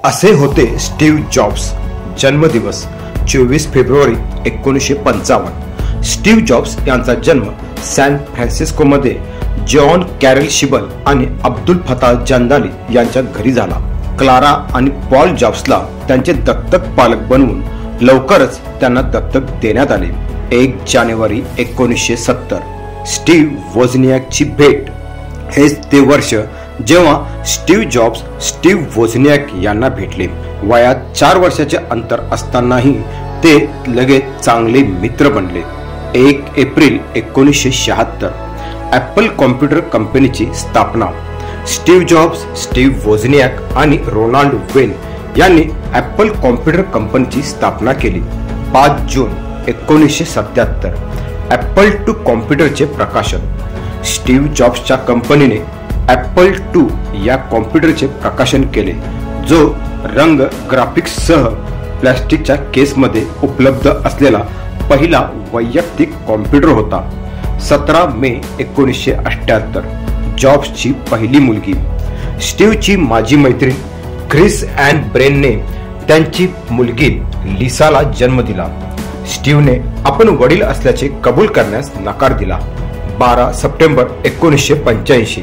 असे होते Steve jobs. जन्मदिवस 24 फेब्रुवारी 1955. स्टीव्ह जॉब्स यांचा जन्म सॅन फ्रान्सिस्कोमध्ये जॉन कॅरेल शिबल आणि अब्दुल फताह जंदाली यांच्या घरी झाला. क्लारा आणि पॉल जॉब्सला त्यांचे दत्तक पालक बनवून लवकरच त्यांना दत्तक देण्यात आले. 1 जानेवारी 1970 स्टीव्ह वोझनियाकची भेट. हेच ते वर्ष जेव्हा स्टीव्ह जॉब्स स्टीव्ह वोझनियाक यांना भेटले. वयात 4 वर्षाचे अंतर असतानाही ते लगेच चांगले मित्र बनले. 1 एप्रिल 1976 ॲपल कॉम्प्युटर कंपनीची स्थापना. स्टीव्ह जॉब्स, स्टीव्ह वोझनियाक आणि रोनाल्ड वेन यांनी ॲपल कॉम्प्युटर कंपनीची स्थापना केली. 5 जून 1977 ॲपल II कॉम्प्युटरचे प्रकाशन. स्टीव्ह जॉब्सच्या कंपनीने ॲपल II या कॉम्प्युटरचे प्रकाशन केले, जो रंग ग्राफिक्ससह प्लास्टिकच्या केसमध्ये उपलब्ध असलेला पहिला वैयक्तिक कॉम्प्युटर होता. 17 मे 1978 जॉब्सची पहिली मुलगी. स्टीव्हची माजी मैत्रीण क्रिस ॲन ब्रेनने त्यांची मुलगी लिसाला जन्म दिला. स्टीव्हने आपण वडील असल्याचे कबूल करण्यास नकार दिला. 12 सप्टेंबर 1985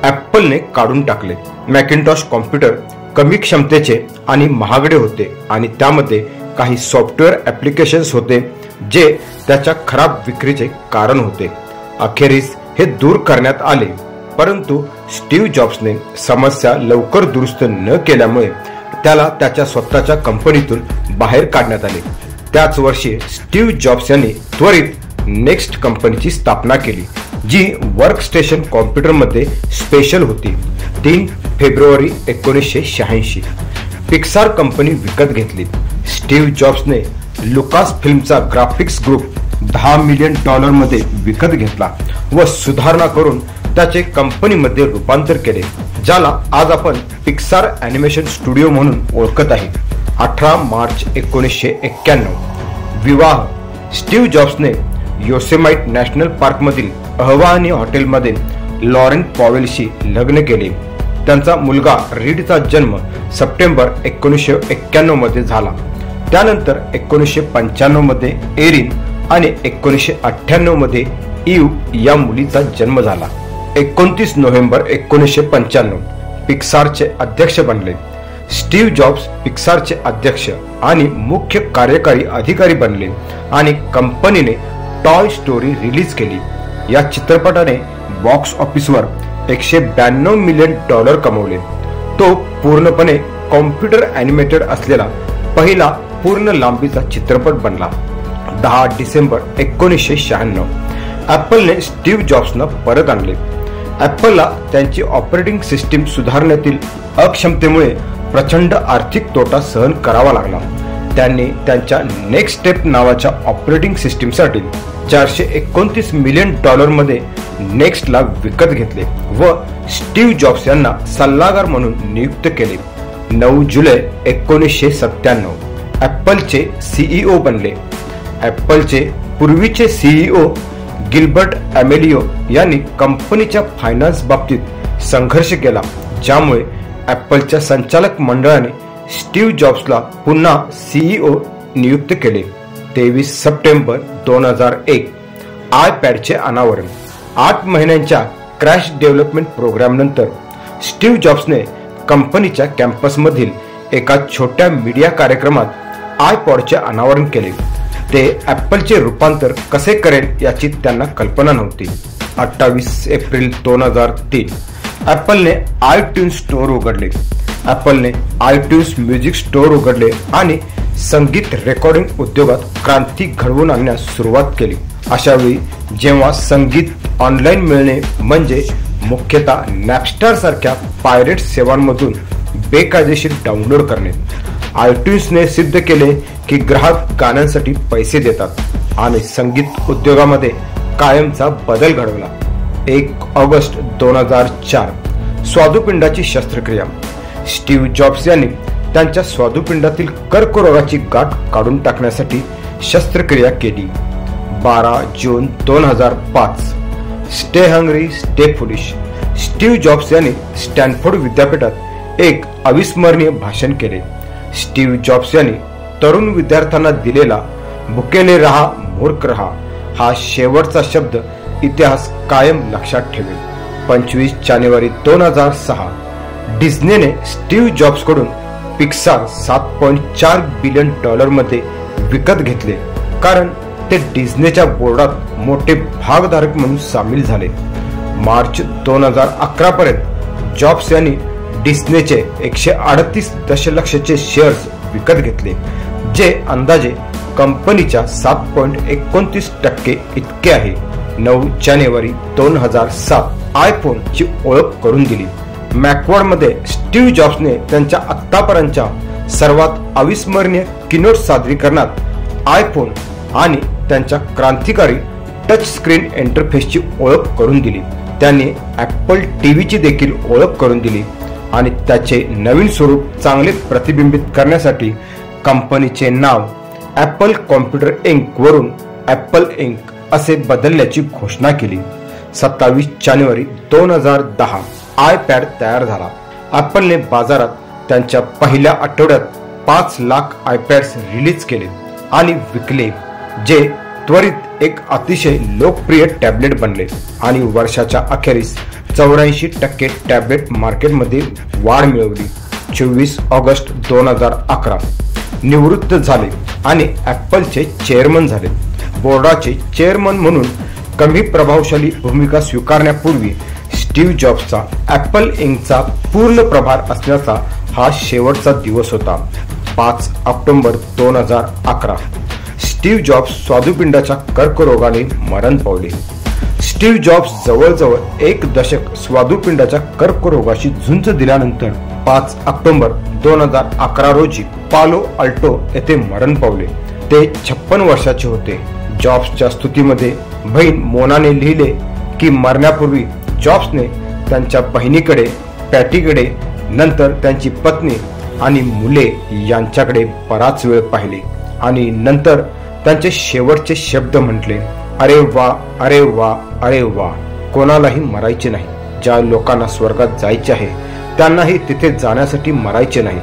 ॲपलने काढून टाकले. मॅकिंटॉश कॉम्प्युटर कमी क्षमतेचे आणि महागडे होते आणि त्यामध्ये काही सॉफ्टवेअर ॲप्लिकेशन्स होते जे त्याच्या खराब विक्रीचे कारण होते. अखेरीस हे दूर करण्यात आले, परंतु स्टीव्ह जॉब्सने समस्या लवकर दुरुस्त न केल्यामुळे त्याला त्याच्या स्वतःच्या कंपनीतून बाहेर काढण्यात आले. त्याच वर्षी स्टीव्ह जॉब्स यांनी त्वरित नेक्स्ट कंपनीची स्थापना केली, जी वर्कस्टेशन कॉम्प्युटरमध्ये स्पेशल होती. 3 फेब्रुवारी 1986 पिक्सार कंपनी विकत घेतली. Steve जॉब्सने Lucas फिल्मचा graphics group $10 million मध्ये विकत घेतला व सुधारणा करून त्याचे कंपनीमध्ये रूपांतर केले, ज्याला आज आपण पिक्सार ॲनिमेशन स्टुडिओ म्हणून ओळखत आहे. 18 मार्च 1991 विवाह. स्टीव्ह जॉब्सने योसेमाइट नॅशनल पार्कमधील अहवानी हॉटेलमध्ये लॉरेन पॉवेलशी लग्न केले. त्यांचा मुलगा रीडचा जन्म सप्टेंबर 1991 मध्ये झाला. त्यानंतर 1995 मध्ये एरिन आणि 1998 मध्ये इव्ह या मुलीचा जन्म झाला. 29 नोव्हेंबर 1995 पिक्सारचे अध्यक्ष बनले. स्टीव्ह जॉब्स पिक्सारचे अध्यक्ष आणि मुख्य कार्यकारी अधिकारी बनले आणि कंपनीने टॉय स्टोरी रिलीज केली. या चित्रपटाने बॉक्स ऑफिसवर $192 मिलियन कमवले. तो पूर्णपणे कॉम्प्युटर ॲनिमेटेड असलेला पहिला पूर्ण लांबीचा चित्रपट बनला. 10 डिसेंबर 1996 ॲपलने स्टीव्ह जॉब्सना परत आणले. ॲपलला त्यांची ऑपरेटिंग सिस्टीम सुधारण्यातील अक्षमतेमुळे प्रचंड आर्थिक तोटा सहन करावा लागला. त्यांनी त्यांच्या नेक्स्ट स्टेप नावाच्या ऑपरेटिंग सिस्टीमसाठी $429 मिलियन मध्ये नेक्स्टला विकत घेतले व स्टीव्ह जॉब्स यांना सल्लागार म्हणून नियुक्त केले. 9 जुलै 1997 ॲपलचे सीईओ बनले. ॲपलचे पूर्वीचे सीईओ गिल्बर्ट ॲमेलिओ यांनी कंपनीच्या फायनान्स बाबतीत संघर्ष केला, ज्यामुळे ॲपलच्या संचालक मंडळाने स्टीव्ह जॉब्सला पुन्हा सीईओ नियुक्त केले. 23 सप्टेंबर 2001 आयपॅडचे अनावरण. 8 महिन्यांच्या क्रॅश डेव्हलपमेंट प्रोग्राम नंतर स्टीव्ह जॉब्सने कंपनीच्या कॅम्पसमधील एका छोट्या मीडिया कार्यक्रमात आयपॉडचे अनावरण केले. ते ॲपलचे रूपांतर कसे करेल याची त्यांना कल्पना नव्हती. 28 एप्रिल 2003 ॲपलने आयट्यून्स स्टोअर उघडले. ॲपलने आयट्यून्स म्युझिक स्टोअर उघडले आणि संगीत रेकॉर्डिंग उद्योगात क्रांती घडवून आणण्यास सुरुवात केली. अशावेळी जेव्हा संगीत ऑनलाईन मिळणे म्हणजे मुख्यतः नॅपस्टार सारख्या पायरेट सेवांमधून बेकायदेशीर डाउनलोड करणे. आयट्यून्सने सिद्ध केले की ग्राहक गाण्यांसाठी पैसे देतात आणि संगीत उद्योगामध्ये कायमचा बदल घडवला. 1 ऑगस्ट 2004 स्वादुपिंडाची शस्त्रक्रिया. स्टीव्ह जॉब्स यांनी त्यांच्या स्वादुपिंडातील कर्करोगाची गाठ काढून टाकण्यासाठी शस्त्रक्रिया केली. 12 जून 2005 stay hungry stay foolish. Steve jobs यांनी स्टॅनफोर्ड विद्यापीठात एक अविस्मरणीय भाषण केले. स्टीव्ह जॉब्स यांनी तरुण विद्यार्थ्यांना दिलेला भुकेले रहा मूर्ख रहा हा शेवटचा शब्द इतिहास कायम लक्षात ठेवेल. 25 जानेवारी 2006 डिझनीने स्टीव्ह जॉब्स कडून पिक्सार $7.4 बिलियन मध्ये विकत घेतले, कारण ते डिझनीच्या बोर्डात मोठे भागधारक म्हणून सामील झाले. मार्च 2011 पर्यंत जॉब्स यांनी डिझनीचे 138 दशलक्षचे शेअर्स विकत घेतले, जे अंदाजे कंपनीच्या 7.29% इतके आहे. 9 जानेवारी 2007 आयफोनची ओळख करून दिली. मॅकवर्डमध्ये स्टीव्ह जॉब्सने त्यांच्या आतापर्यंतच्या सर्वात अविस्मरणीय कीनोट सादरीकरणात आयफोन आणि त्यांच्या क्रांतिकारी टच स्क्रीन इंटरफेसची ओळख करून दिली. त्यांनी ॲपल टीव्हीची देखील ओळख करून दिली आणि त्याचे नवीन स्वरूप चांगले प्रतिबिंबित करण्यासाठी कंपनीचे नाव ॲपल कॉम्प्युटर इंक वरून ॲपल इंक असे बदलण्याची घोषणा केली. 27 जानेवारी 2010 आयपॅड तयार झाला. ॲपलने बाजारात त्यांच्या पहिल्या आठवड्यात 5 लाख आयपॅड्स रिलीज केले आणि विकले, जे त्वरित एक अतिशय लोकप्रिय टॅबलेट बनले आणि वर्षाच्या अखेरीस 84% टॅबलेट मार्केटमध्ये वाढ मिळवली. 24 ऑगस्ट 2011 निवृत्त झाले आणि ॲपलचे चेअरमन झाले. बोर्डाचे चेअरमन म्हणून कमी प्रभावशाली भूमिका स्वीकारण्यापूर्वी स्टीव्ह जॉब्सचा ॲपल इंकचा पूर्ण प्रभार असण्याचा हा शेवटचा दिवस होता. 5 ऑक्टोबर 2011 स्टीव्ह जॉब्स स्वादुपिंडाच्या कर्करोगाने मरण पावले. स्टीव्ह जॉब्स जवळजवळ 1 दशक स्वादुपिंडाच्या कर्करोगाशी झुंज दिल्यानंतर 5 ऑक्टोबर 2011 रोजी पालो अल्टो येथे मरण पावले. ते 56 वर्षाचे होते. जॉब्सच्या स्तुतीमध्ये बहीण मोनाने लिहिले की मरण्यापूर्वी जॉब्सने त्यांच्या बहिणीकडे, पॅटीकडे, नंतर त्यांची पत्नी आणि मुले यांच्याकडे बराच वेळ पाहिले आणि नंतर त्यांचे शेवटचे शब्द म्हटले, अरे वा, अरे वा, अरे वा. कोणालाही मरायचे नाही. ज्या लोकांना स्वर्गात जायचे आहे त्यांनाही तिथे जाण्यासाठी मरायचे नाही.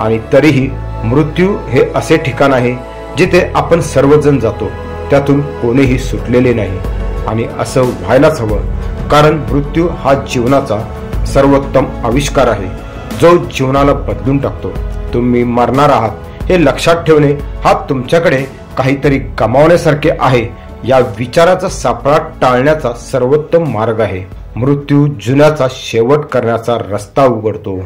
आणि तरीही मृत्यू हे असे ठिकाण आहे जिथे आपण सर्वजण जातो, त्यातून कोणीही सुटलेले नाही. आणि असं व्हायलाच हवं, कारण मृत्यू हा जीवनाचा सर्वोत्तम आविष्कार आहे, जो जीवनाला बदलून टाकतो. तुम्ही मरणार आहात हे लक्षात ठेवणे हा तुमच्याकडे काहीतरी गमावण्यासारखे आहे या विचाराचा सापळा टाळण्याचा सर्वोत्तम मार्ग आहे. मृत्यू जुन्याचा शेवट करण्याचा रस्ता उघडतो.